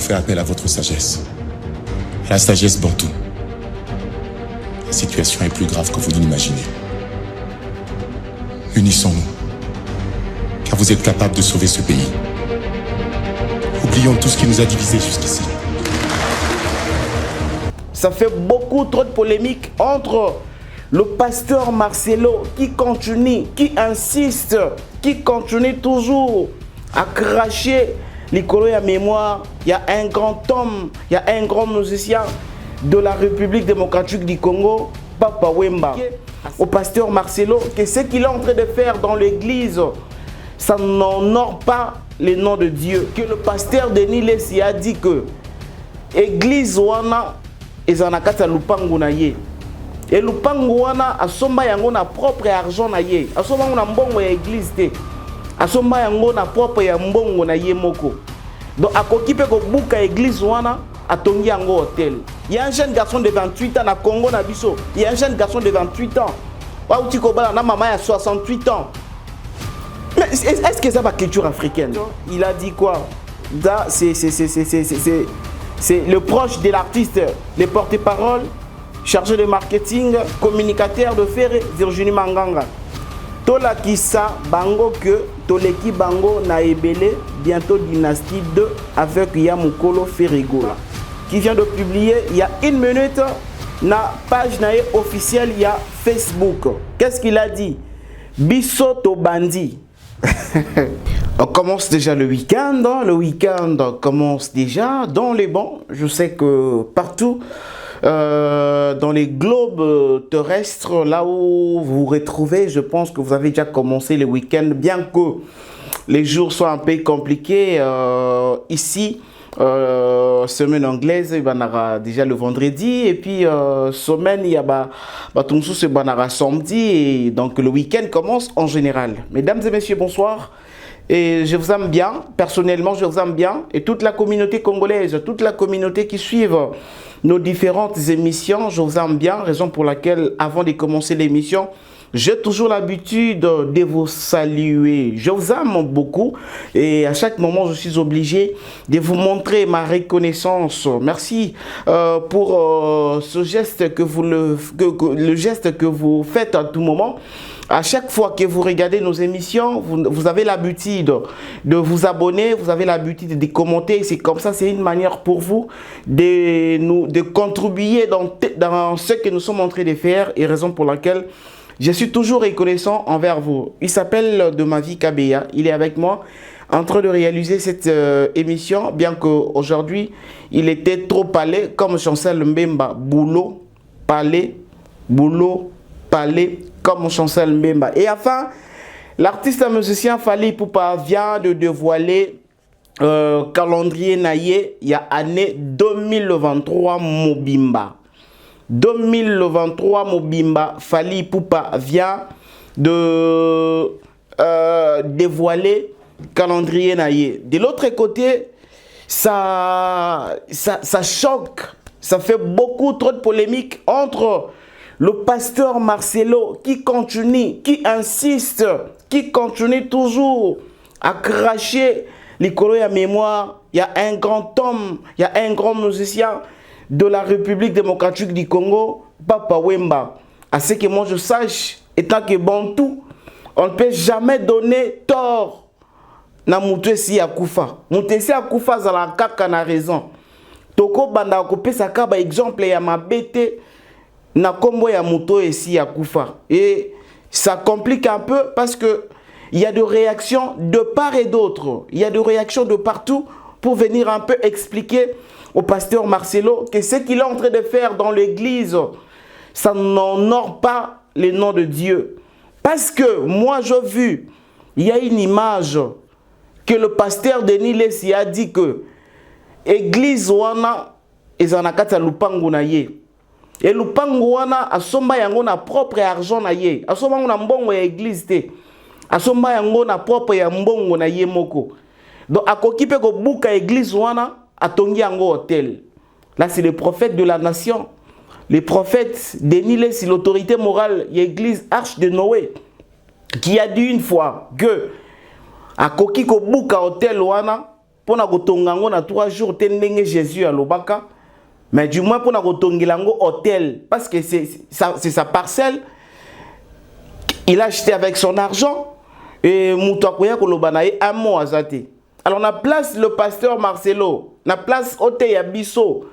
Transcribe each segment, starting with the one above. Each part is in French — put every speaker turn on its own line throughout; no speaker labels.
faire appel à votre sagesse. À la sagesse bantou. La situation est plus grave que vous ne l'imaginez. Unissons-nous, car vous êtes capables de sauver ce pays. Oublions tout ce qui nous a divisés jusqu'ici.
Ça fait beaucoup trop de polémiques entre le pasteur Marcelo qui continue, qui insiste, qui continue toujours à cracher les colons à mémoire. Il y a un grand homme, il y a un grand musicien de la République démocratique du Congo, Papa Wemba. Au pasteur Marcelo, que ce qu'il est en train de faire dans l'église, ça n'honore pas le nom de Dieu. Que le pasteur Denis Lessi a dit que l'église wana ezanakata lupangu na ye. Et lupangu wana asomba yango na propre argent na ye. Asomba yango na mbongo ya église te. Asomba yango na propre ya mbongo na ye moko. Donc akoki pe ko buka église wana atongi yango hôtel. Il y a un jeune garçon de 28 ans na Congo na biso. Il y a un jeune garçon de 28 ans. Waouti kobala na maman a 68 ans. Mais est-ce que ça va culture africaine? Il a dit quoi? C'est le proche de l'artiste, le porte-parole, chargé de marketing, communicateur de Ferré, Virginie Manganga. Tola Kissa Bango que Toleki Bango na ebele, bientôt Dynastie 2 avec Yamukolo Ferrigola, qui vient de publier il y a une minute na page officielle il y a Facebook. Qu'est-ce qu'il a dit? Bisoto Bandi. On commence déjà le week-end. Le week-end commence déjà dans les bancs. Je sais que partout dans les globes terrestres, là où vous vous retrouvez, je pense que vous avez déjà commencé le week-end, bien que les jours soient un peu compliqués. Ici, semaine anglaise, il y a déjà le vendredi, et puis semaine, il y a samedi, et donc le week-end commence en général. Mesdames et messieurs, bonsoir. Et je vous aime bien, personnellement je vous aime bien, et toute la communauté congolaise, toute la communauté qui suivent nos différentes émissions, je vous aime bien, raison pour laquelle avant de commencer l'émission, j'ai toujours l'habitude de vous saluer. Je vous aime beaucoup et à chaque moment je suis obligé de vous montrer ma reconnaissance. Merci pour ce geste que le geste que vous faites à tout moment. À chaque fois que vous regardez nos émissions, vous avez l'habitude de vous abonner, vous avez l'habitude de commenter. C'est comme ça, c'est une manière pour vous de contribuer dans ce que nous sommes en train de faire et raison pour laquelle je suis toujours reconnaissant envers vous. Il s'appelle De Ma Vie Kabeya. Il est avec moi en train de réaliser cette émission, bien qu'aujourd'hui, il était trop parlé comme Chancel Mbemba. Boulot, parler, comme Chancel Mbemba. Et enfin, l'artiste musicien Fally Ipupa vient de dévoiler calendrier naïe, il y a année 2023 Mobimba. 2023 Mobimba, Fally Ipupa vient de dévoiler calendrier naïe. De l'autre côté, ça choque, ça fait beaucoup trop de polémiques entre le pasteur Marcelo qui continue, qui insiste, qui continue toujours à cracher les colons à mémoire. Il y a un grand homme, il y a un grand musicien de la République démocratique du Congo, Papa Wemba. À ce que moi je sache, étant que Bantou, on ne peut jamais donner tort na Moutessi Akoufa. Moutessi Akoufa zala kaka na raison. Toko banda ko pesa ka ba exemple ya mabete na kombo ya Mouto esi Akoufa. Et ça complique un peu parce que il y a des réactions de part et d'autre. Il y a des réactions de partout pour venir un peu expliquer au pasteur Marcelo que ce qu'il est en train de faire dans l'église, ça n'honore pas le nom de Dieu. Parce que moi j'ai vu, il y a une image que le pasteur Denis Lessi a dit que église wana ezanakata lupangu na ye. Et lupangu wana asomba yango na propre argent na ye. Asomba yango na mbongo ya église te. Asomba yango na propre ya mbongo na ye moko. Donc akoki pe ko buka église wana atongi yango hôtel. Là c'est le prophète de la nation. Le prophète Denis Lessi, l'autorité morale de l'église Arche de Noé, qui a dit une fois que akoki ko buka hôtel wana pour na kotongango na 3 jours tendenge Jésus à l'obaka, mais du moins pour na kotongelango hôtel parce que c'est sa parcelle. Il a acheté avec son argent et Moutakoya Kolobanae un mot azate. Alors on a place le pasteur Marcelo, na place Ote ya biso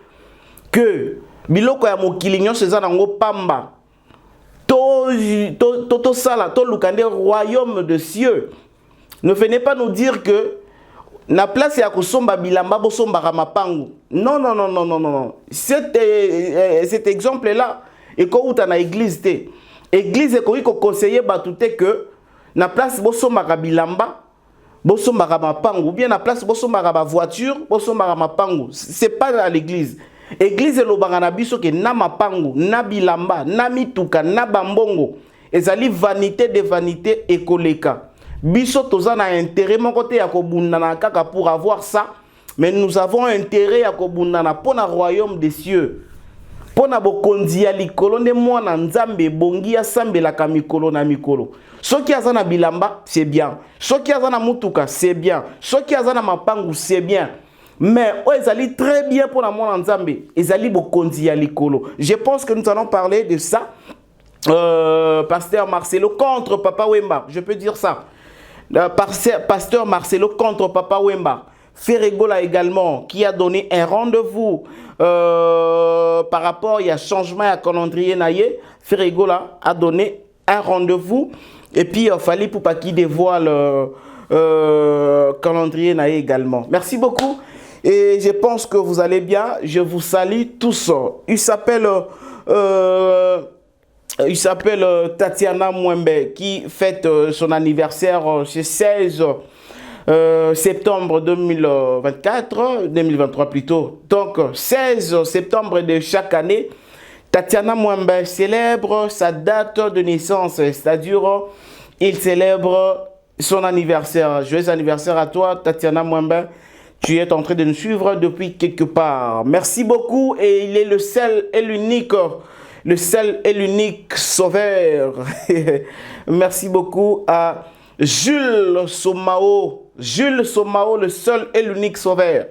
que biloko ya mokilinyo seza nango pamba. To sala to lukande royaume de cieux. Ne venez pas nous dire que na place ya kosomba bilamba bosomba mapangu. Non non non non non non. Cet exemple là et ko uta na église te. Église est ko conseiller batute que na place bosomba bilamba bosomba mapangu ou bien na place bosomba ba voiture bosomba mapangu. C'est pas à l'église. Église est lobanga na biso ke na mapangu, na bilamba, na mituka, na bambongo. Ezali vanité de vanité et koleka. Biso toza na intérêt mon côté ya kobundana kaka pour avoir ça, mais nous avons intérêt ya kobundana pour na royaume des cieux. Pour na bokonzi ya likolo nde mwana nzambe bongi ya sambela ka mikolo na mikolo. Soki aza na bilamba, c'est bien. Soki aza na mutuka, c'est bien. Soki aza na mapangu, c'est bien. Mais ezali très bien pour la mwana nzambe. Ezali bokonzi ya likolo. Je pense que nous allons parler de ça. Pasteur Marcelo contre Papa Wemba. Je peux dire ça. Pasteur Marcelo contre Papa Wemba. Ferregola également, qui a donné un rendez-vous par rapport à changement à calendrier naïe. Ferregola a donné un rendez-vous. Et puis, il fallait pour pas qu'il dévoile calendrier naïe également. Merci beaucoup. Et je pense que vous allez bien. Je vous salue tous. Il s'appelle Tatiana Mwembe qui fête son anniversaire ce 16 septembre 2023 plutôt. Donc 16 septembre de chaque année, Tatiana Mwembe célèbre sa date de naissance, c'est-à-dire il célèbre son anniversaire. Joyeux anniversaire à toi Tatiana Mwembe. Tu es en train de nous suivre depuis quelque part. Merci beaucoup et il est le seul et l'unique sauveur. Merci beaucoup à Jules Somao. Jules Somao, le seul et l'unique sauveur.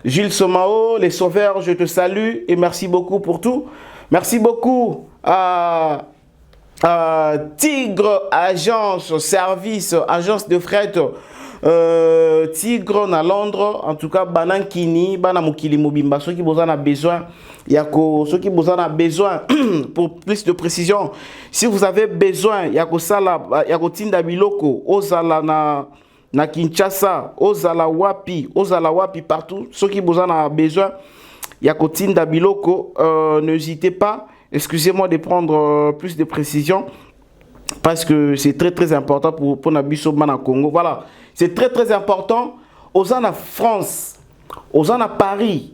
Jules Somao, les sauveurs, je te salue et merci beaucoup pour tout. Merci beaucoup à Tigre Agence, service, agence de fret. Tigre na Londres, en tout cas Banankini, Banamukili Mobimba, ceux qui vous en a besoin, ceux qui vous en a besoin pour plus de précision. Si vous avez besoin, Yako Sala, Yako Tinda Biloko, Ozala na Kinshasa, Ozala Wapi partout, ceux qui vous en a besoin, Yako Tinda Biloko, n'hésitez pas, excusez-moi de prendre plus de précision. Parce que c'est très très important pour Nabiso Mana Congo. Voilà, c'est très très important. Aux en France, aux en Paris,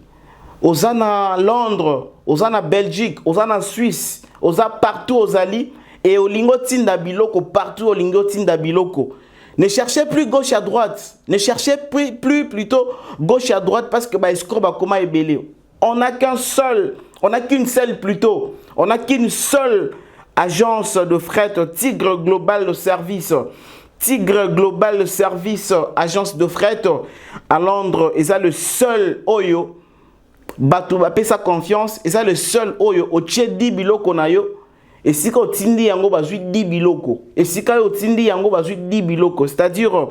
aux en Londres, aux en Belgique, aux en Suisse, aux en partout aux Ali et au lingo Tinda Biloko, partout au lingo Tinda Biloko. Ne cherchez plus gauche à droite. Ne cherchez plus plutôt gauche à droite parce que comment est belé. On n'a qu'une seule plutôt. On n'a qu'une seule agence de fret, Tigre Global Service. Tigre Global Service, agence de fret à Londres. Et ça le seul Oyo. Batou bape sa confiance. Et ça le seul Oyo. Au tché 10 biloko na yo. Et si ka otindi yango bazui 10 biloko. Et si ka otindi yango bazui 10 biloko. C'est-à-dire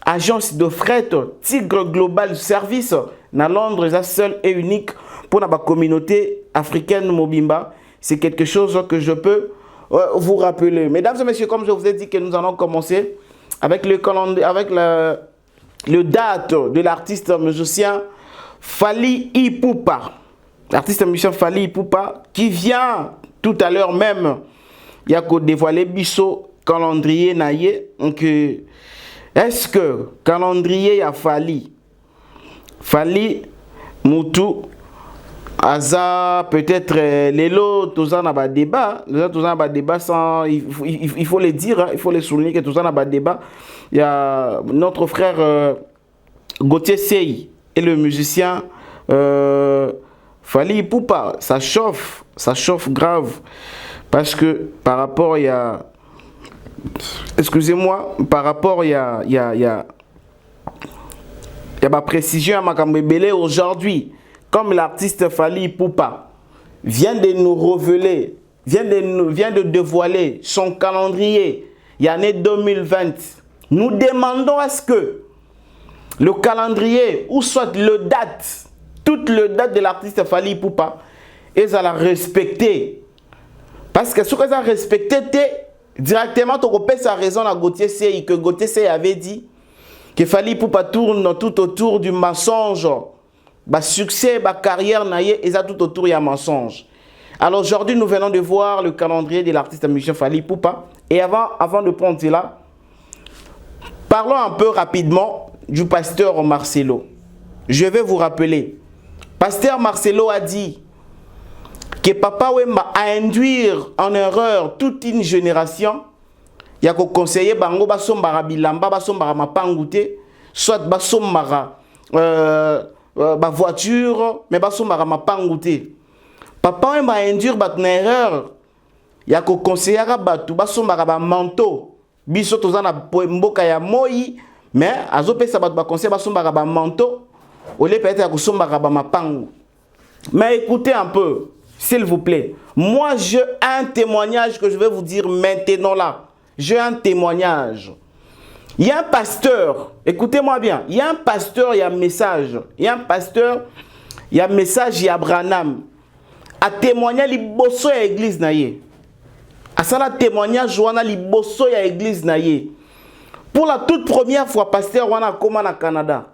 agence de fret, Tigre Global Service. Na Londres, et ça seul et unique pour la communauté africaine Mobimba. C'est quelque chose que je peux vous rappeler. Mesdames et messieurs, comme je vous ai dit que nous allons commencer avec le calendrier, avec le date de l'artiste musicien Fally Ipupa. L'artiste musicien Fally Ipupa qui vient tout à l'heure même, il y a qu'à dévoiler biso calendrier naïe. Donc, est-ce que calendrier a Fally Moutou Aza peut-être les lots, tous en a débat, sans, il faut le dire, hein, il faut le souligner que tous en a débat. Il y a notre frère Gauthier Sey et le musicien Fally Ipupa. Ça chauffe grave parce que par rapport il y a, excusez-moi, par rapport il y a Il y a ma précision à Makambebele aujourd'hui, comme l'artiste Fally Ipupa vient de nous révéler, vient de dévoiler son calendrier, il y a l'année 2020. Nous demandons à ce que le calendrier, ou soit le date, toute le date de l'artiste Fally Ipupa, ils allaient respecter. Parce que ce qu'ils ont respecté, directement, tu peux sa raison à Gauthier Sey, que Gauthier Sey avait dit que Fally Ipupa tourne tout autour du mensonge. Bah, succès, bah, carrière, et ça tout autour, il y a mensonge. Alors aujourd'hui, nous venons de voir le calendrier de l'artiste musicien Fally Ipupa. Et avant de prendre cela, parlons un peu rapidement du pasteur Marcelo. Je vais vous rappeler. Pasteur Marcelo a dit que Papa Wemba a induire en erreur toute une génération. Il y a qu'au conseiller bango basombara bilamba basombara mapangute, soit basombara ba voiture, mais basombara mapangute. Papa Wemba a induire bat na erreur. Il y a qu'au conseiller batu basombara ba manteau. Biso tozana mboka ya moi, mais azope sa bat ba conseiller basombara ba manteau. Olé peut-être ya kosombara ba mapangu. Mais écoutez un peu, s'il vous plaît. Moi, j'ai un témoignage que je vais vous dire maintenant là. J'ai un témoignage. Il y a un pasteur, écoutez-moi bien, il y a un pasteur, il y a un message. Il y a un pasteur, il y a un message, il y a Branham. A témoigner liboso ya église na ye. A ça la témoignage wana liboso ya église na ye. Pour la toute première fois, pasteur wana a commis na Canada.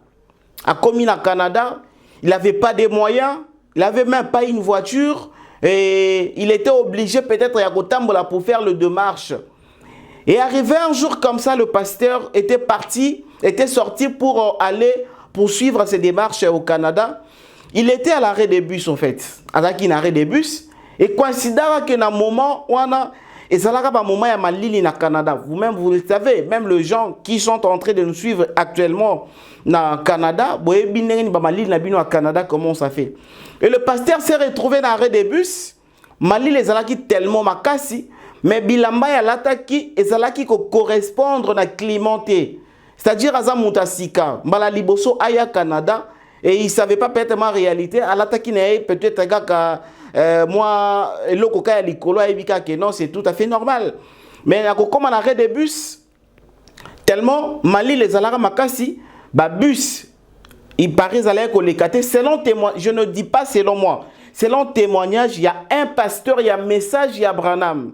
A commis na Canada, il n'avait pas de moyens, il n'avait même pas une voiture et il était obligé peut-être à Gotambola pour faire le démarche. Et arrivé un jour comme ça, le pasteur était sorti pour aller poursuivre ses démarches au Canada. Il était à l'arrêt des bus en fait, à l'arrêt des bus. Et considérant que dans un moment, et ça là un moment il y a ma ligne au Canada. Vous-même vous le savez, même les gens qui sont en train de nous suivre actuellement dans le Canada, vous voyez bien ma ligne au Canada comment ça fait. Et le pasteur s'est retrouvé dans l'arrêt des bus. Mali les alaki tellement makasi. Mais bilamba ya lataki ezalaki ko correspondre na climenté. C'est-à-dire aza mutasika, mbala liboso aya Canada et il savait pas peut-être ma réalité, alataki na peut-être gaka moi eloko ka ya likolo ebika que non, c'est tout à fait normal. Mais na ko comme en arrêt de bus tellement Mali les alaka makasi, ba bus il paraît aller ko lekate selon témoin, je ne dis pas selon moi. Selon témoignage, il y a un pasteur, il y a un message, il y a Branham.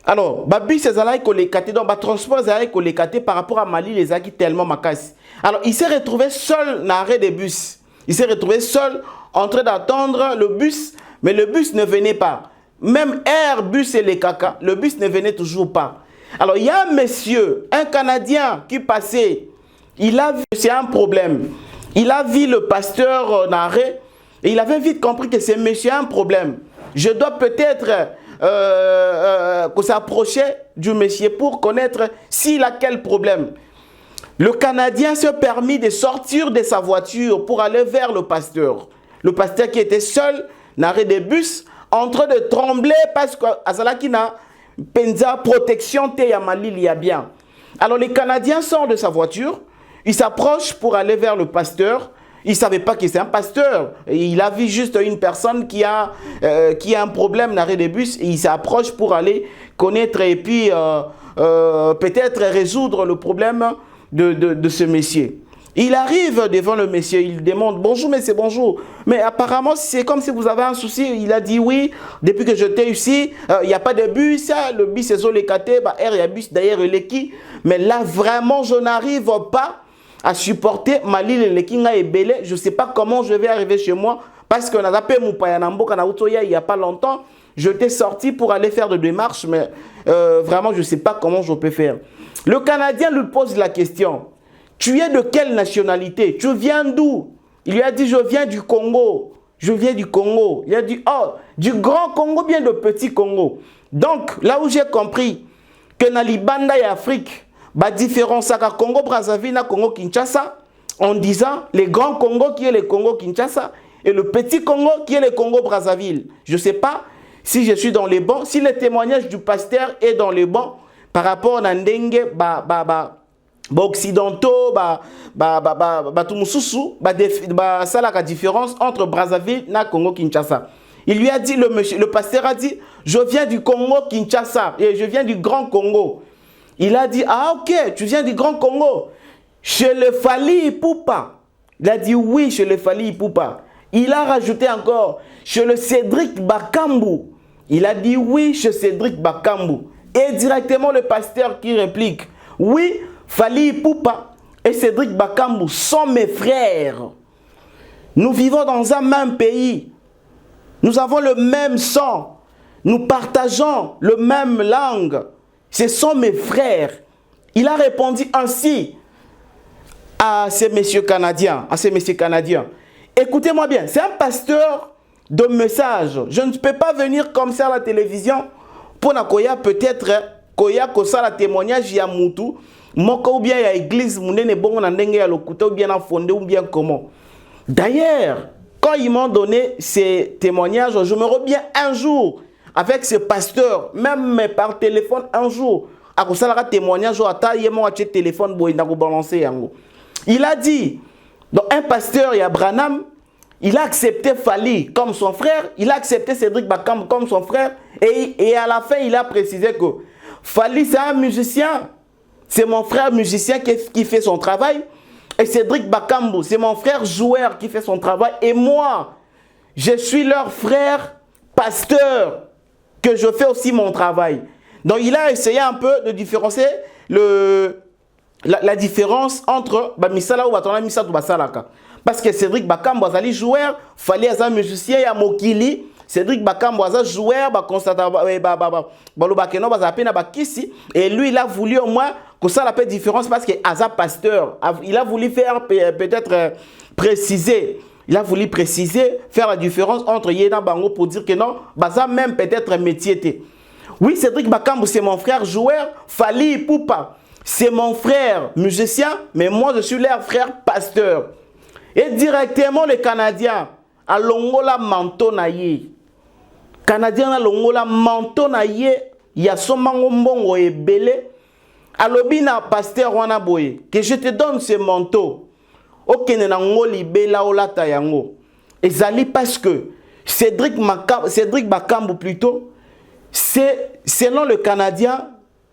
Alors, babi ces alay kolekate donc ba transport alay kolekate par rapport à Mali les aki tellement makasi. Alors, il s'est retrouvé seul dans l'arrêt des bus. Il s'est retrouvé seul en train d'attendre le bus, mais le bus ne venait pas. Même Airbus et les caca, le bus ne venait toujours pas. Alors, il y a un monsieur, un Canadien qui passait. Il a vu c'est un problème. Il a vu le pasteur en arrêt et il avait vite compris que ce monsieur a un problème. Je dois peut-être s'approcher du monsieur pour connaître s'il a quel problème. Le Canadien s'est permis de sortir de sa voiture pour aller vers le pasteur. Le pasteur qui était seul, n'arrêt des bus, en train de trembler parce que Azalakina penza protection te Yamali il y a bien. Alors les Canadiens sortent de sa voiture, ils s'approchent pour aller vers le pasteur. Il ne savait pas que c'est un pasteur. Il a vu juste une personne qui a un problème d'arrêt de bus et il s'approche pour aller connaître et puis peut-être résoudre le problème de ce monsieur. Il arrive devant le monsieur, il demande « Bonjour monsieur, bonjour ». Mais apparemment, c'est comme si vous avez un souci. Il a dit « Oui, depuis que j'étais ici, il n'y a pas de bus. Le bus est zolekate, il y a bus d'ailleurs l'équipe. Mais là, vraiment, je n'arrive pas à supporter Mali le kinga et belé. Je ne sais pas comment je vais arriver chez moi parce qu'on a appelé Moupayanambo il n'y a pas longtemps. Je t'ai sorti pour aller faire des démarches, mais vraiment, je ne sais pas comment je peux faire. Le Canadien lui pose la question. Tu es de quelle nationalité? Tu viens d'où? Il lui a dit, je viens du Congo. Je viens du Congo. Il a dit, oh, du grand Congo, bien de petit Congo. Donc, là où j'ai compris que dans les bandes d'Afrique, la différence avec Congo Brazzaville et Congo Kinshasa, en disant le grand Congo qui est le Congo Kinshasa et le petit Congo qui est le Congo Brazzaville. Je ne sais pas si je suis dans les bons, si le témoignage du pasteur est dans les bons par rapport à Ndenge occidentaux tout mususu ça la différence entre Brazzaville et Congo Kinshasa. Il lui a dit, le pasteur a dit, je viens du Congo Kinshasa et je viens du Grand Congo. Il a dit, ah ok, tu viens du Grand Congo, chez le Fally Ipupa. Il a dit oui, chez le Fally Ipupa. Il a rajouté encore, chez le Cédric Bakambu. Il a dit oui, chez Cédric Bakambu. Et directement le pasteur qui réplique, oui, Fally Ipupa et Cédric Bakambu sont mes frères. Nous vivons dans un même pays. Nous avons le même sang. Nous partageons le même langue. Ce sont mes frères. Il a répondu ainsi à ces messieurs canadiens. Écoutez-moi bien, c'est un pasteur de message. Je ne peux pas venir comme ça à la télévision pour nakoya peut-être koya kosa la témoignage ya mutu moko ou bien ya église munene bongo na ndenge ya lokuta ou bien na fondé ou bien comment. D'ailleurs, quand ils m'ont donné ces témoignages, je me reviens un jour avec ce pasteur, même par téléphone un jour. À cause de la témoignage, téléphone il a dit, donc un pasteur, il y a Branham, il a accepté Fally comme son frère, il a accepté Cédric Bakambu comme son frère, et à la fin, il a précisé que Fally, c'est un musicien, c'est mon frère musicien qui fait son travail, et Cédric Bakambu, c'est mon frère joueur qui fait son travail, et moi, je suis leur frère pasteur, que je fais aussi mon travail. Donc il a essayé un peu de différencier la différence entre Misala ou Batona Misa Basalaka. Parce que Cédric Bakambu est joueur, Fally est un musicien, il y a Mokili. Cédric Bakambu est un joueur, et lui il a voulu au moins que ça la différence parce que Aza pasteur, il a voulu faire peut-être préciser. Il a voulu préciser, faire la différence entre Yéna Bango pour dire que non, ça même peut-être un métier. Oui, Cédric Bakambu, c'est mon frère joueur. Fally Ipupa, c'est mon frère musicien, mais moi je suis leur frère pasteur. Et directement les Canadiens, à Longola Mantonaye. Canadiens à Longola Mantonaye, il y a son mango et belé. À l'obina pasteur Wanaboye, que je te donne ce manteau. Ok, ezali parce que Cédric Bakambu plutôt, c'est selon le Canadien,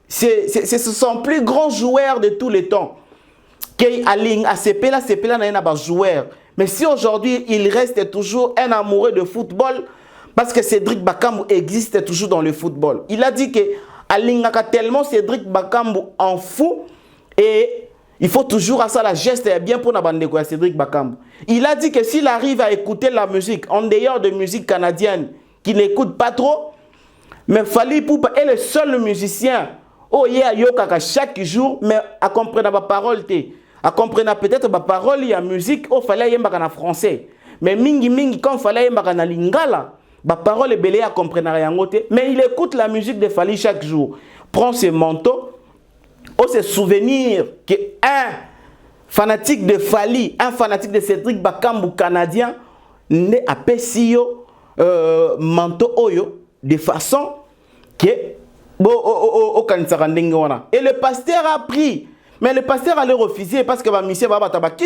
c'est son plus grand joueur de tous les temps. Mais si aujourd'hui il reste toujours un amoureux de football, parce que Cédric Bakambu existe toujours dans le football. Il a dit que Alingaka tellement Cédric Bakambu en fou et il faut toujours à ça la geste est bien pour Nabandeko Cédric Bakambu. Il a dit que s'il arrive à écouter la musique en dehors de musique canadienne qu'il n'écoute pas trop, mais Fally Ipupa est le seul musicien oh yeah yokaka chaque jour mais à comprendre ma parole à comprendre peut-être ma parole il y a musique oh fallait yembaka na français mais mingi quand fallait yembaka na lingala ma parole est belé à comprendre rien mais il écoute la musique de Fally chaque jour. Prend ses manteaux. On se souvenir qu'un fanatique de Fally, un fanatique de Cédric Bakambu canadien, n'est à Pessio manteau oyo de façon que et le pasteur a pris, mais le pasteur allait refuser parce que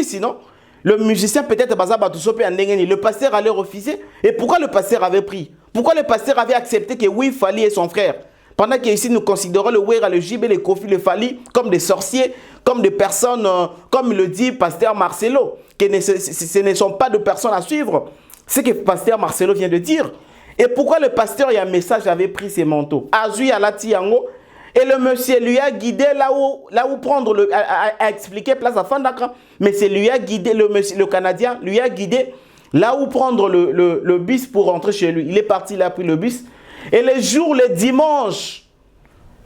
sinon le musicien peut-être le pasteur allait refuser. Et pourquoi le pasteur avait pris? Pourquoi le pasteur avait accepté que oui, Fally est son frère? Pendant qu'ici nous considérons le Wera, le Jibé, le Kofi, le Fally comme des sorciers, comme des personnes, comme le dit pasteur Marcelo, que ce ne sont pas de personnes à suivre. C'est ce que pasteur Marcelo vient de dire. Et pourquoi le pasteur, il y a un message, avait pris ses manteaux. Azui à la Tiango, et le monsieur lui a guidé là où prendre, à expliquer place à Fandaka. Mais c'est lui a guidé, le Canadien, lui a guidé là où prendre le bus pour rentrer chez lui. Il est parti, il a pris le bus. Et les jours, les dimanches,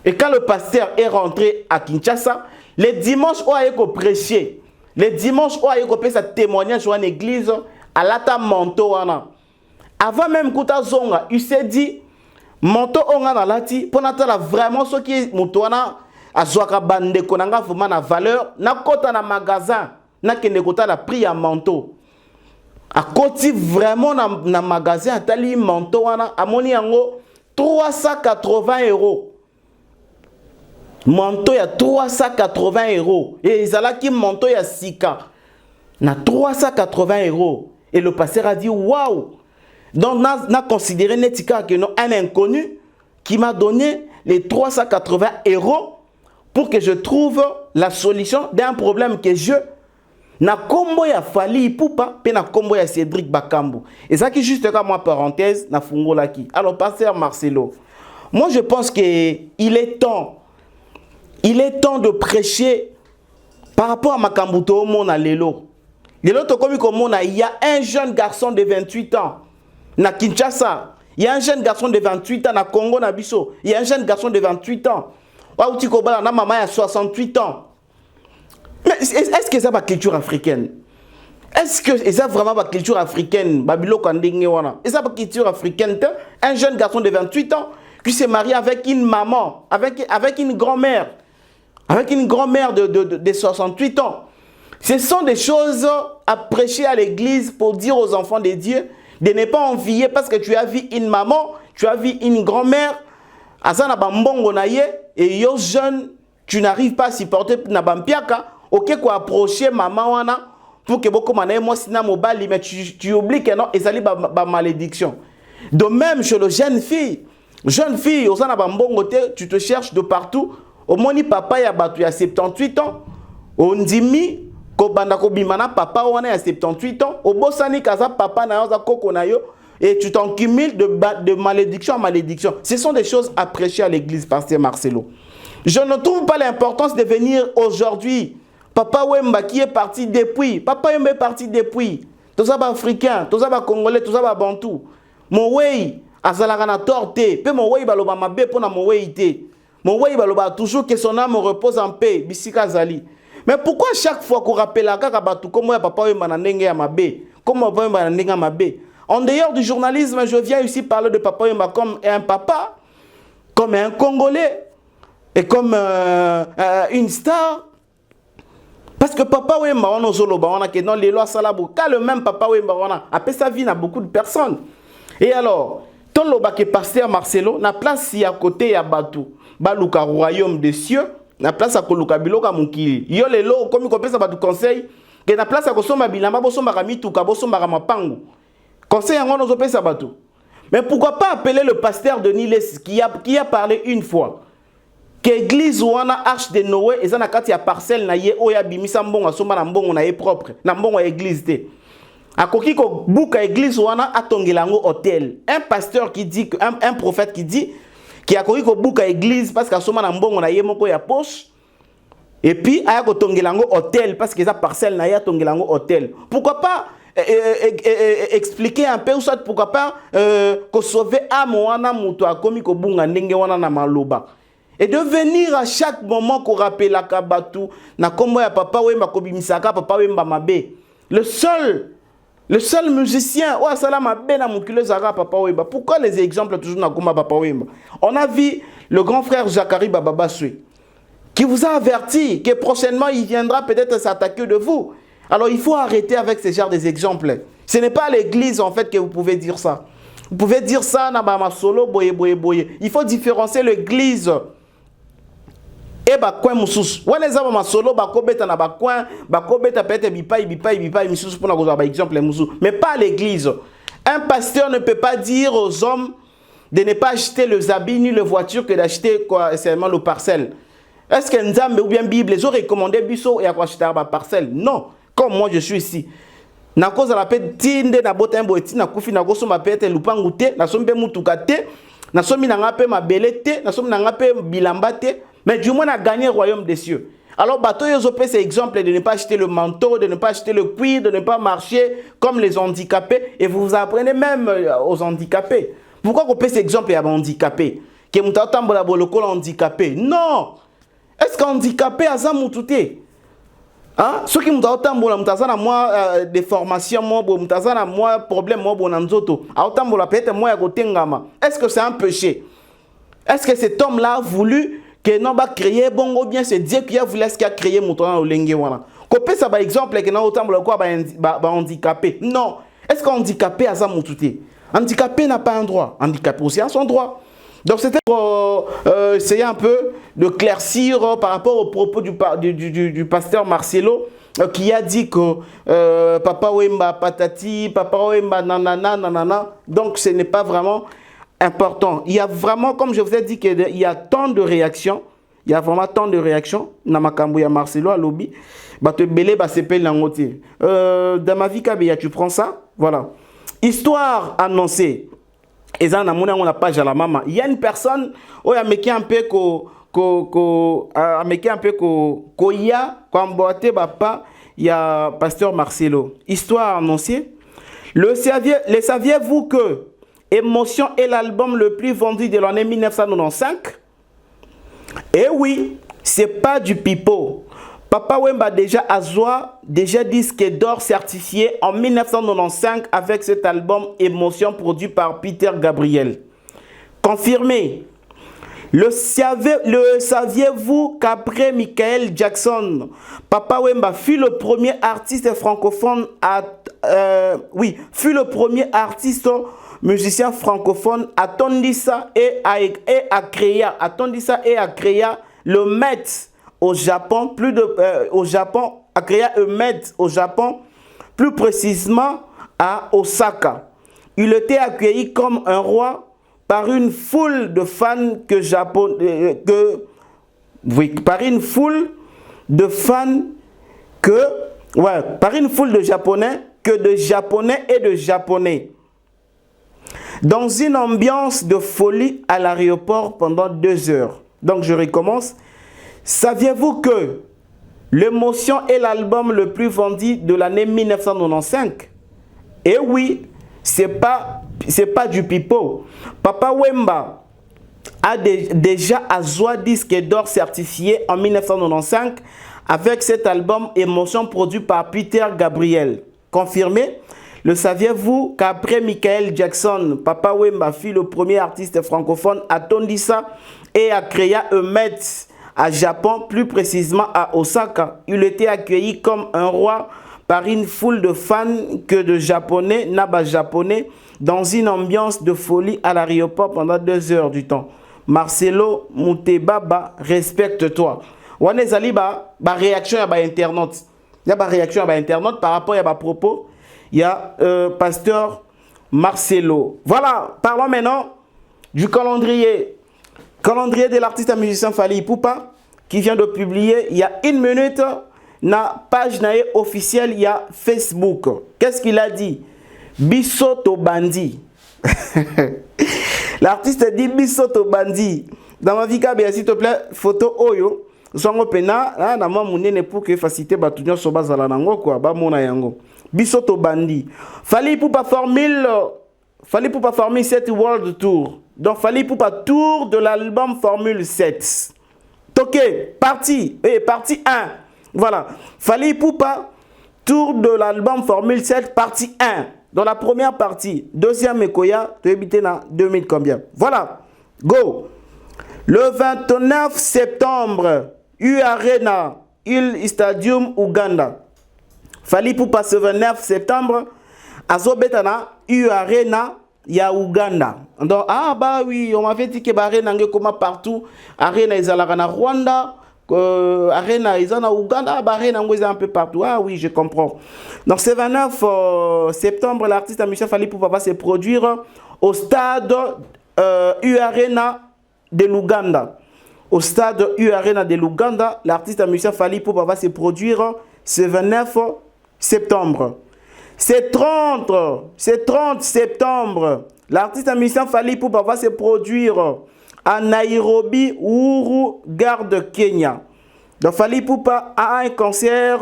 et quand le pasteur est rentré à Kinshasa, les dimanches, où il a prêché. Les dimanches, où il a fait sa témoignage dans l'église, à l'ata manteau. Avant même Kouta Zonga, il s'est dit, manteau onga na lati, pour n'attendre vraiment ce qui est moutouana, à Zouaka Bande Konanga, vraiment na valeur, na kota na magasin, na kende kota la prix à manteau. À côté vraiment na magasin, à tali manteau, à moni yango, 380 €. Manteau ya 380 euros. Et Zalaki manteau ya Sika. Na 380 euros. Et le pasteur a dit waouh. Donc, on a considéré Netika que non, un inconnu qui m'a donné les 380 euros pour que je trouve la solution d'un problème que je na combo ya Fali Poupa pe na combo ya Cédric Bakambu. Et ça qui juste comme moi parenthèse na fungo laki. Alors pasteur Marcelo, moi je pense que il est temps de prêcher par rapport à Makambuto mona lelo. Lelo to komi ko mona, il y a un jeune garçon de 28 ans na Kinshasa. Il y a un jeune garçon de 28 ans na Congo na biso. Il y a un jeune garçon de 28 ans. Wa uti ko bala na maman a 68 ans. Mais est-ce que c'est la culture africaine? Est-ce que c'est vraiment la culture africaine? Babilo Kandenge wana. Est-ce que c'est la culture africaine? Un jeune garçon de 28 ans qui s'est marié avec une maman, avec une grand-mère, de 68 ans. Ce sont des choses à prêcher à l'église pour dire aux enfants de Dieu de ne pas envier parce que tu as vu une maman, tu as vu une grand-mère, Azana Bambongo Naye, et yo jeune, tu n'arrives pas à supporter Nabampiaka. Ok, quoi approcher maman wana pour que beaucoup manaye moi sina mobile, mais tu oublies que non, et ça ba malédiction. De même chez le jeune fille, osana bambongo te, tu te cherches de partout. Au moni papa ya batu ya 78 ans, on dimi ko banda ko bimana papa wana ya 78 ans, au bosani kaza papa na yoza koko na yo, et tu t'en cumules de malédiction en malédiction. Ce sont des choses à prêcher à l'église, pasteur Marcelo. Je ne trouve pas l'importance de venir aujourd'hui. Papa Wemba qui est parti depuis. Papa Wemba est parti depuis. Tous les Africains, tous les Congolais, tous les Bantous. Mon way, azalaka na torte. Pe mon way baloba mabe pour na mon way ite. Mon way baloba toujours que son âme repose en paix. Bisika zali. Mais pourquoi chaque fois qu'on rappelle à kaka batu comment papa Wemba na ndenge ya mabe, comment papa Wemba na ndenge ya mabe. En dehors du journalisme, je viens ici parler de papa Wemba comme un papa, comme un Congolais et comme une star. Parce que papa Wemba wana ozoloba wana que dans les lois salabo, quand le même papa Wemba wana après sa vie n'a beaucoup de personnes. Et alors, ton loba que pasteur Marcelo na place si à côté ya batu, baluka royaume des cieux, na place à koluka biloka mukili. Yo lelo comme ko pesa batu conseil que na place à kosomba bilamba bosomba kamituka bosomba mapangu. Conseil yango nozo pesa batu. Mais pourquoi pas appeler le pasteur de Niles qui a parlé une fois que l'église wana arche de Noé et ça na kati ya parcelle na ye oya bimisa mbongo asomba na mbongo na ye propre na mbongo ya église te akoki ko buka église wana atongela ngo hôtel. Un pasteur qui dit un prophète qui dit qui akoki ko buka église parce qu'asomba na mbongo na ye moko ya poche et puis aya ko tongela ngo hôtel parce que ça parcelle na ye atongela ngo hôtel. Pourquoi pas expliquer un peu ou soit pourquoi pas ko sauver âme wana muto akomi ko bunga ndenge wana na maloba. Et de venir à chaque moment qu'on rappelle la kabatu, na kombo ya papa Wemba kobimisaka papa Wemba mabe. Le seul musicien, ouais ça là mabe na mukile zara papa Wemba. Pourquoi les exemples toujours na komba papa Wemba? On a vu le grand frère Zakari Bababaswe qui vous a averti que prochainement il viendra peut-être s'attaquer de vous. Alors il faut arrêter avec ce genre d'exemples. Ce n'est pas à l'église en fait que vous pouvez dire ça. Vous pouvez dire ça na ba solo boye boye boye. Il faut différencier l'église. Et ba coin mususu wana eza ba solo ba kobeta na ba coin ba kobeta peut-être bipai mususu pour na koza ba exemple mususu mais pas l'église. Un pasteur ne peut pas dire aux hommes de ne pas acheter les habits ni les voitures que d'acheter quoi seulement le parcelle. Est-ce que Nzambe ou bien Bible les ont recommandé biso et à quoi acheter ba parcelle? Non, comme moi je suis ici. Na cause la paix tinde na bota mboti na kufi na goso ma peut-être lupangu te na sombe mutuka te na somi na ngape mabele te na somi na ngape bilamba te. Mais du moins, on a gagné le royaume des cieux. Alors, bateau, ils ont pris ces exemples de ne pas acheter le manteau, de ne pas acheter le cuir, de ne pas marcher comme les handicapés. Et vous apprenez même aux handicapés. Pourquoi vous prenez cet exemple à handicapés? Que vous avez le handicapé? Non! Est-ce qu'handicapé a ça moutouté? Hein? Ceux qui m'ont dit des formations, moi, problème, est-ce que c'est un péché? Est-ce que cet homme-là a voulu que non va créer bongo bien c'est Dieu qui a voulu ce qui a créé mouton au lengue wana. Copé ça par exemple que na autant quoi ba handicapé. Non. Est-ce qu'un handicapé a ça moutouté? Handicapé n'a pas un droit. Handicapé aussi a son droit. Donc c'était pour essayer un peu claircir par rapport aux propos du pasteur Marcelo qui a dit que Papa Wemba patati, Papa Wemba nanana, nanana. Donc ce n'est pas vraiment important. Il y a vraiment, comme je vous ai dit, qu'il y a tant de réactions. Il y a vraiment tant de réactions. Namakambu ya Marcelo à lobby. Bah te belé bah c'est pas l'angoté. Dans ma vie Kabeya, tu prends ça, voilà. Histoire annoncée. Et ça, on a la page à la maman. Il y a une personne, oh, il y a un peu koya, il y a pasteur Marcelo. Histoire annoncée. Le saviez-vous que Émotion est l'album le plus vendu de l'année 1995? Eh oui, c'est pas du pipeau. Papa Wemba déjà disque d'or certifié en 1995 avec cet album Émotion produit par Peter Gabriel. Confirmé. Le saviez-vous qu'après Michael Jackson, Papa Wemba fut le premier artiste francophone musicien francophone à Tondisa et à créer le Met au Japon, a créé un Met au Japon, plus précisément à Osaka. Il était accueilli comme un roi par une foule de fans de Japonais et de Japonais. Dans une ambiance de folie à l'aéroport pendant 2 heures. Donc je recommence. Saviez-vous que L'émotion est l'album le plus vendu de l'année 1995? Et oui, c'est pas du pipeau. Papa Wemba a déjà Azwa disque d'or certifié en 1995 avec cet album Émotion produit par Peter Gabriel. Confirmé? Le saviez-vous qu'après Michael Jackson, Papa Wemba fut le premier artiste francophone à Tondisa et a créé un Met à Japon, plus précisément à Osaka. Il était accueilli comme un roi par une foule de fans que de Japonais, Naba japonais, dans une ambiance de folie à l'aéroport pendant 2 heures du temps. Marcelo Moutebaba, respecte-toi. Wane Zaliba, réaction à internaute. Il y a réaction à internaute par rapport à propos. Il y a pasteur Marcelo. Voilà, parlons maintenant du calendrier. Calendrier de l'artiste et musicien Fally Ipupa qui vient de publier il y a 1 minute na page officielle, il y a Facebook. Qu'est-ce qu'il a dit? Bisoto Bandi. L'artiste dit Bisoto Bandi. Dans ma vie, s'il te plaît, photo Oyo. Songo pena, na mwa munene pour que faciliter batunyo soba zala nango quoi, ba mona yango. Bisoto Bandi. Fally Ipupa Formule 7 World Tour. Donc Fally Ipupa tour de l'album Formule 7. Ok, partie 1. Voilà. Fally Ipupa tour de l'album Formule 7 partie 1. Dans la première partie, deuxième Ekoya, tu habites dans 2000 combien? Voilà. Go. Le 29 septembre, U-Arena, Il Stadium, Uganda. Fally Ipupa ce 29 septembre, Azobetana, U-Arena, ya Uganda. Donc, ah bah oui, on m'avait dit que Arena comme partout, Arena is à la Rwanda, Arena is à Uganda, Arena is un peu partout. Ah oui, je comprends. Donc, ce 29 septembre, l'artiste musicien Fally Ipupa va se produire au stade U-Arena de l'Ouganda. Au stade U-Arena de l'Ouganda, l'artiste musicien Fally Ipupa va se produire ce 29 septembre. C'est 30 septembre. L'artiste musicien Fally Ipupa va se produire à Nairobi, Uhuru, gare de Kenya. Donc Fally Ipupa a un concert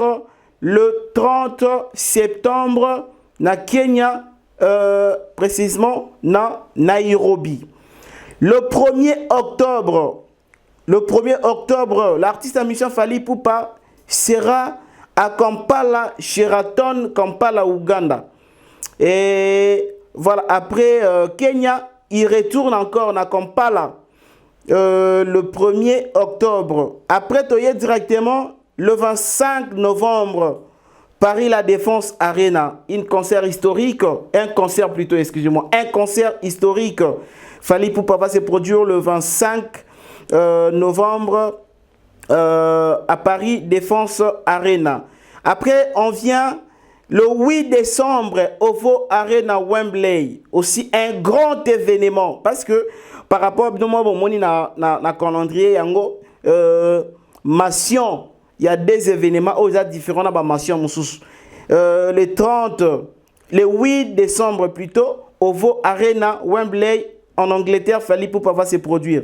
le 30 septembre na Kenya, précisément na Nairobi. Le 1er octobre, l'artiste musicien Fally Ipupa sera à Kampala, Sheraton, Kampala, Uganda. Et voilà, après Kenya, il retourne encore à Kampala le 1er octobre. Après, tu y es directement le 25 novembre, Paris La Défense Arena, un concert historique, un concert historique. Fally Ipupa va se produire le 25 novembre à Paris Défense Arena. Après, on vient le 8 décembre au OVO Arena Wembley. Aussi un grand événement. Parce que par rapport à calendrier, Massion, il y a des événements où il y a différents Massion. Le 30, le 8 décembre plutôt, au OVO Arena Wembley en Angleterre, Fally Ipupa va se produire.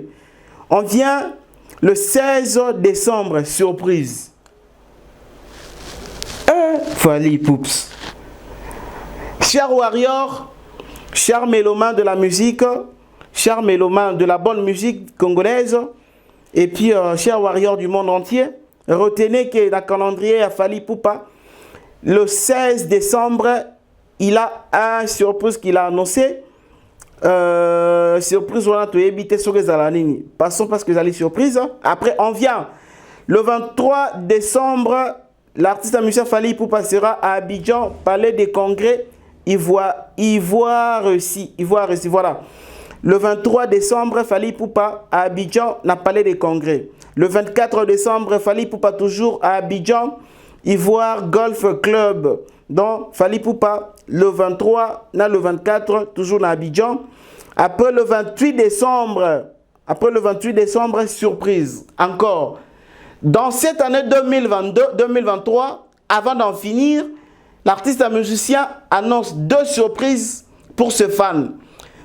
On vient le 16 décembre, surprise. Fally Poups. Cher Warrior, cher mélomane de la musique, cher mélomane de la bonne musique congolaise, et puis cher Warrior du monde entier, retenez que dans le calendrier à Fally Ipupa, le 16 décembre, il a un surprise qu'il a annoncé. Surprise, on a tout évité sur les alanini. Passons parce que les surprises. Après, on vient le 23 décembre. L'artiste musicien Fally Ipupa sera à Abidjan, Palais des Congrès, Ivoire aussi, voilà. Le 23 décembre, Fally Ipupa à Abidjan, na Palais des Congrès. Le 24 décembre, Fally Ipupa toujours à Abidjan, Ivoire Golf Club. Donc, Fally Ipupa, le 23, le 24, toujours à Abidjan. Après le 28 décembre, surprise, encore. Dans cette année 2022-2023, avant d'en finir, l'artiste musicien annonce 2 surprises pour ses fans.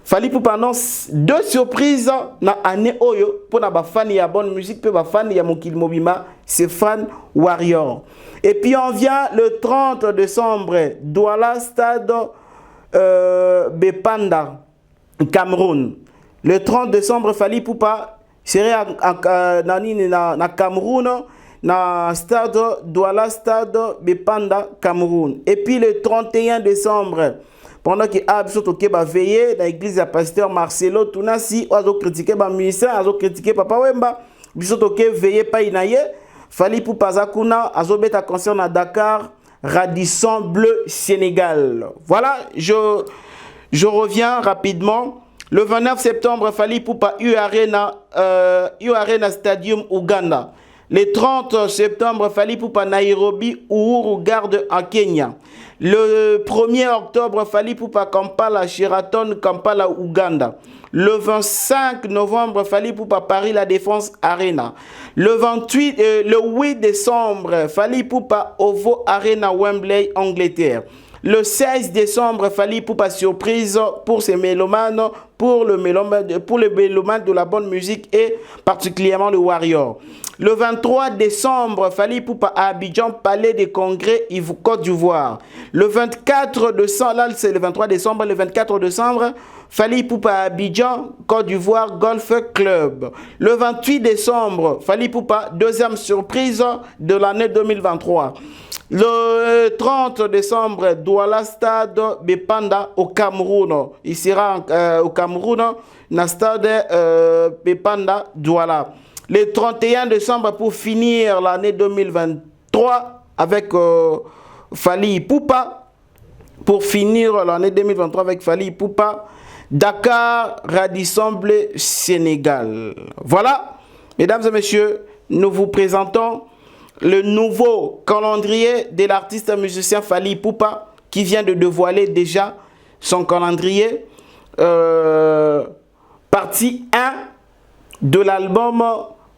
Fally Ipupa annonce 2 surprises dans l'année Oyo pour les fans de la bonne musique, pour les fans de Mokili Mobimba, ses fans Warrior. Et puis on vient le 30 décembre, Douala Stade Bepanda, Cameroun. Le 30 décembre, Fally Ipupa serait à Cameroun, na stade Douala Stade Bepanda, Cameroun. Et puis le 31 décembre, pendant que Absot va veiller dans l'église de pasteur Marcelo Tunasi, a critiqué les musiciens, a critiqué Papa Wemba, Bisot veiller pas inaye, Fally Ipupa Zakuna, a beta concert à Dakar, Radisson Bleu Sénégal. Voilà, je reviens rapidement. Le 29 septembre, Fally Ipupa U Arena Stadium Uganda. Le 30 septembre, Fally Ipupa Nairobi Uhuru Garde en Kenya. Le 1er octobre, Fally Ipupa Kampala Sheraton Kampala Uganda. Le 25 novembre, Fally Ipupa Paris La Défense Arena. Le 8 décembre, Fally Ipupa OVO Arena Wembley Angleterre. Le 16 décembre, Fally Ipupa surprise pour ses mélomanes, pour le mélomane de la bonne musique et particulièrement le Warrior. Le 23 décembre, Fally Ipupa à Abidjan, Palais des Congrès, Côte d'Ivoire. Le 24 décembre, là c'est le 23 décembre, le 24 décembre, Fally Ipupa à Abidjan, Côte d'Ivoire, Golf Club. Le 28 décembre, Fally Ipupa, deuxième surprise de l'année 2023. Le 30 décembre, Douala Stade Bepanda au Cameroun. Il sera au Cameroun, dans stade Bepanda Douala. Le 31 décembre, pour finir l'année 2023 avec Fally Ipupa. Pour finir l'année 2023 avec Fally Ipupa, Dakar, Radisson Bleu, Sénégal. Voilà, mesdames et messieurs, nous vous présentons le nouveau calendrier de l'artiste musicien Fally Ipupa qui vient de dévoiler déjà son calendrier. Partie 1 de l'album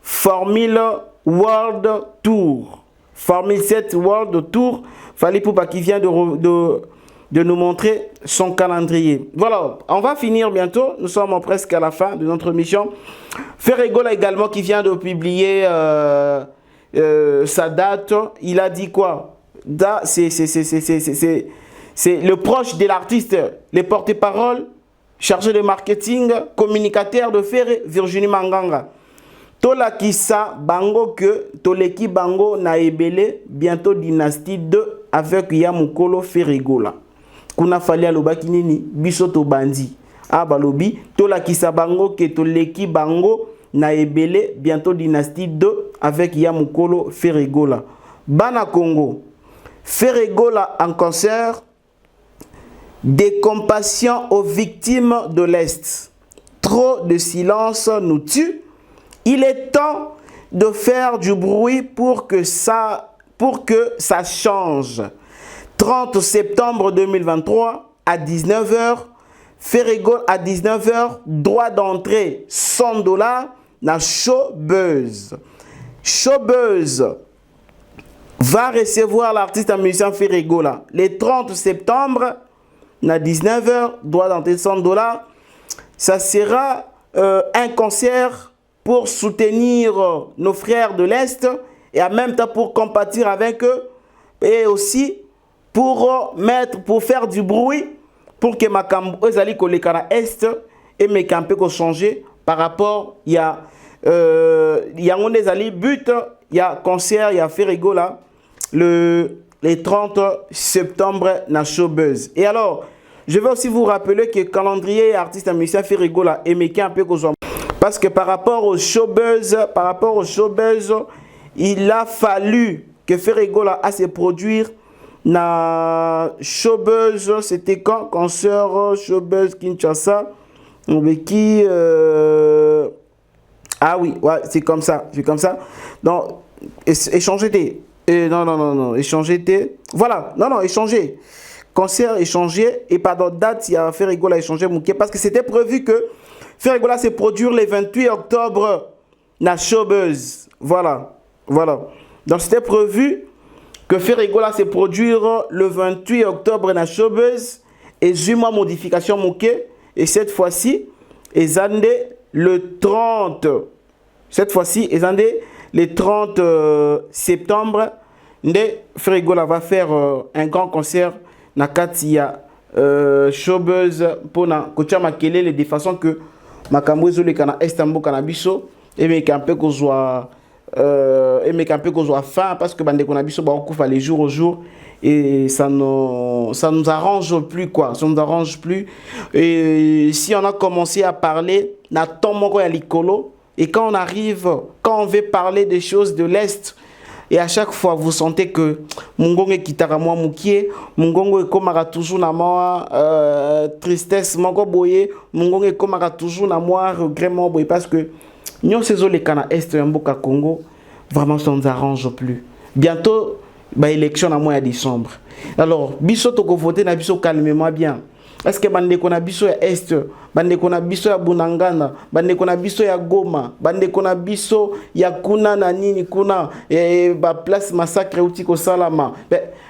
Formule World Tour. Formule 7 World Tour. Fally Ipupa qui vient de nous montrer son calendrier. Voilà, on va finir bientôt. Nous sommes presque à la fin de notre mission. Ferregola également qui vient de publier sa date. Il a dit quoi? C'est le proche de l'artiste, le porte-parole, chargé de marketing, communicateur de Ferré, Virginie Manganga. Tola Kissa Bango que Toleki Bango na ebele bientôt dynastie 2 avec Yamukolo Ferregola. Kuna fali alobaki nini bisoto bandi. Balobi Tola Kissa Bango que Toleki Bango na ebele bientôt dynastie 2 avec Yamukolo Ferregola. Bana Congo. Ferregola en concert. Des compassions aux victimes de l'Est. Trop de silence nous tue. Il est temps de faire du bruit pour que ça change. 30 septembre 2023 à 19h, Ferrigol à 19h, droit d'entrée $100 dans Showbuzz. Showbuzz va recevoir l'artiste musicien Ferrigola le 30 septembre à 19h, droit d'entrée $100. Ça sera un concert pour soutenir nos frères de l'Est et en même temps pour compatir avec eux et aussi pour faire du bruit pour que makambo ezali koleka na Est et mekampe ko changer par rapport il y a yango ezali but il y a concert il y a Ferrigola le 30 septembre na Showbuzz. Et alors je vais aussi vous rappeler que calendrier artiste musicien Ferrigola et mekampe ko parce que par rapport au Showbuzz, il a fallu que Ferrigola a se produire na Showbuzz. C'était quand concert Showbuzz Kinshasa avec qui ah oui, ouais, c'est comme ça. Donc échanger échanger voilà, non, échanger. Concert échangé et par d'autres dates, il y a Ferrigola échangé Mouké parce que c'était prévu que Ferrigola se produire le 28 octobre na Showbuzz. Voilà. Donc c'était prévu que Ferrigola se produire le 28 octobre na Showbuzz et j'ai ma modification Mouké et cette fois-ci ezandé le 30. Cette fois-ci ezandé le 30 septembre Ferrigola va faire un grand concert na Katia Showbuzz pour na kocha makelele de façon que makambo ezole kana Estambo kana biso et mekampe kozwa fin parce que bande kona biso ba okufa les jours au jour et ça nous arrange plus quoi, ça nous arrange plus. Et si on a commencé à parler na temps moko ya likolo et quand on veut parler des choses de l'Est et à chaque fois vous sentez que mungongo kitara mwa mukie mungongo ekomaka toujours na mwa tristesse moko boye mungongo ekomaka toujours na mwa regret moko boye parce que nous ces les cana est un mboka Congo vraiment ça nous arrange plus. Bientôt ba élection à mois de décembre. Alors biso to ko voter na biso calmement bien. Est-ce que bande kona biso ya Est, bande kona biso ya Bunangana, bande kona biso ya Goma, bande kona biso ya kuna na nini kuna ba place massacre outi ko salama.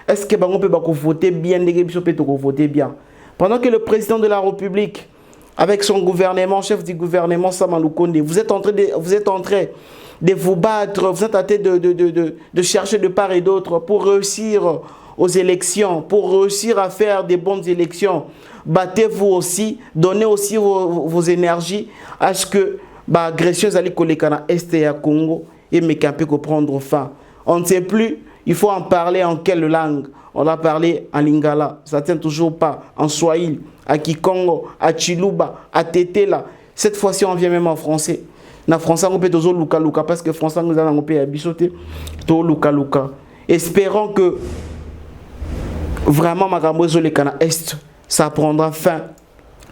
Est-ce que bango peut ba ko voter bien ndenge biso peut to ko voter bien. Pendant que le président de la République avec son gouvernement, chef du gouvernement Samalou Konde, vous êtes en train de vous battre, vous êtes en train de chercher de part et d'autre pour réussir aux élections, pour réussir à faire des bonnes élections. Battez-vous aussi, donnez aussi vos énergies à ce que l'agression allait kolekana Est et à Congo et mekampe ko prendre fin. On ne sait plus, il faut en parler en quelle langue. On a parlé en lingala, ça ne tient toujours pas, en swahili, à Kikongo, à Chiluba, à Tetela. Cette fois-ci, on vient même en français. Na français, on peut toujours luka luka parce que français, nous allons payer à bisoter, to luka luka. Espérons que vraiment Makambozo le Cana Est, ça prendra fin.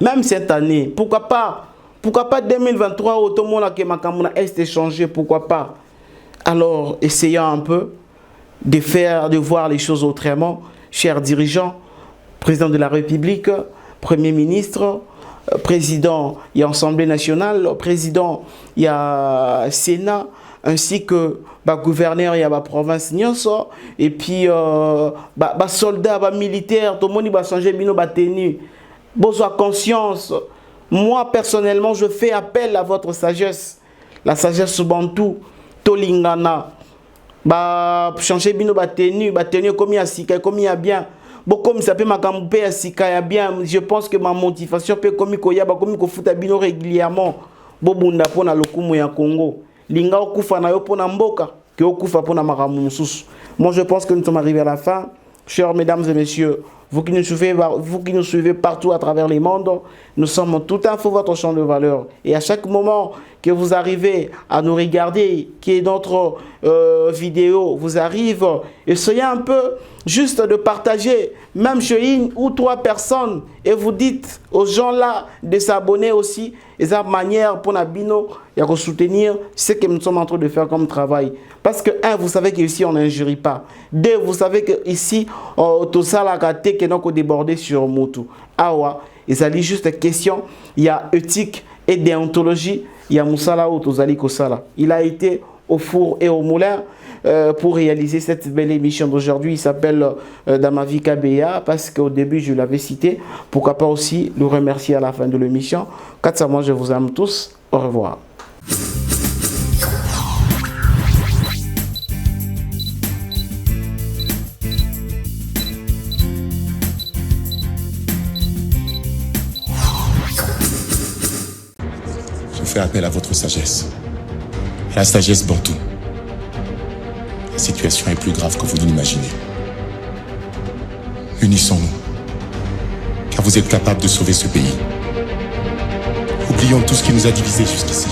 Même cette année, pourquoi pas 2023, au monde que Makambozo Est est changé, pourquoi pas. Alors, essayons un peu de voir les choses autrement, chers dirigeants, président de la République, Premier ministre, président, il y a Assemblée nationale, président, il y a Sénat, ainsi que gouverneur, il y a la province, et puis soldats, militaires, tout le monde va changer bino tenue. Besoin conscience. Moi, personnellement, je fais appel à votre sagesse, la sagesse bantou, tolingana. Changer bino tenue comme il y a sika, comme il y a bien. Comme ça peut m'accompagner à sika bien, je pense que ma motivation peut comme il y a comme il faut bino régulièrement. Bobunda pona lokumu ya Congo. Linga okufa na yo pona mboka, que okufa pona maramu mususu. Moi je pense que nous sommes arrivés à la fin. Chers mesdames et messieurs, vous qui nous suivez partout à travers les mondes, nous sommes tout à fait votre champ de valeur. Et à chaque moment que vous arrivez à nous regarder, que notre vidéo vous arrive, essayez un peu juste de partager, même chez une ou trois personnes, et vous dites aux gens là de s'abonner aussi. Et c'est une manière pour Nabino de soutenir ce que nous sommes en train de faire comme travail. Parce que, un, vous savez qu'ici, on n'injurie pas. Deux, vous savez qu'ici, tout ça, la gâté, que nous avons débordé sur Moutou. Awa, il s'agit juste de questions. Il y a éthique et déontologie. Il y a Moussala ou Tozali Kosala. Il a été au four et au moulin pour réaliser cette belle émission d'aujourd'hui. Il s'appelle Damavi Kabeya parce qu'au début, je l'avais cité. Pourquoi pas aussi le remercier à la fin de l'émission. Katsa, moi, je vous aime tous. Au revoir.
Je fais appel à votre sagesse. À la sagesse bantou. La situation est plus grave que vous ne l'imaginez. Unissons-nous, car vous êtes capables de sauver ce pays. Oublions tout ce qui nous a divisés jusqu'ici.